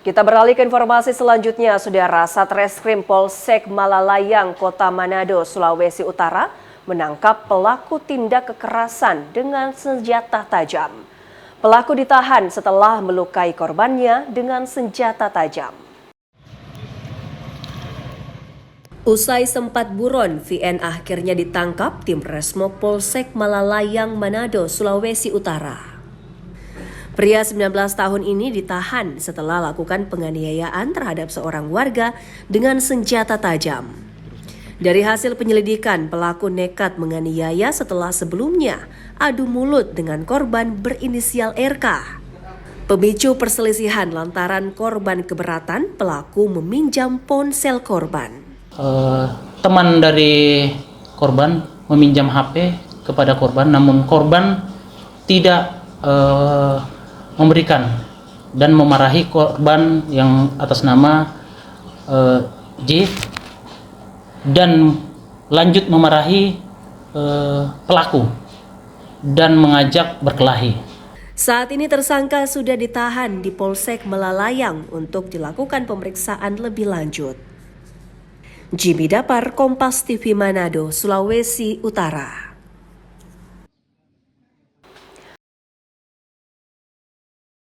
Kita beralih ke informasi selanjutnya, Saudara. Satreskrim Polsek Malalayang, Kota Manado, Sulawesi Utara menangkap pelaku tindak kekerasan dengan senjata tajam. Pelaku ditahan setelah melukai korbannya dengan senjata tajam. Usai sempat buron, VN akhirnya ditangkap tim Resmo Polsek Malalayang, Manado, Sulawesi Utara. Pria 19 tahun ini ditahan setelah lakukan penganiayaan terhadap seorang warga dengan senjata tajam. Dari hasil penyelidikan, pelaku nekat menganiaya setelah sebelumnya adu mulut dengan korban berinisial RK. Pemicu perselisihan lantaran korban keberatan, pelaku meminjam ponsel korban. Teman dari korban meminjam HP kepada korban, namun korban tidak memberikan dan memarahi korban yang atas nama J dan lanjut memarahi pelaku dan mengajak berkelahi. Saat ini tersangka sudah ditahan di Polsek Malalayang untuk dilakukan pemeriksaan lebih lanjut. Jimmy Dapar, Kompas TV Manado, Sulawesi Utara.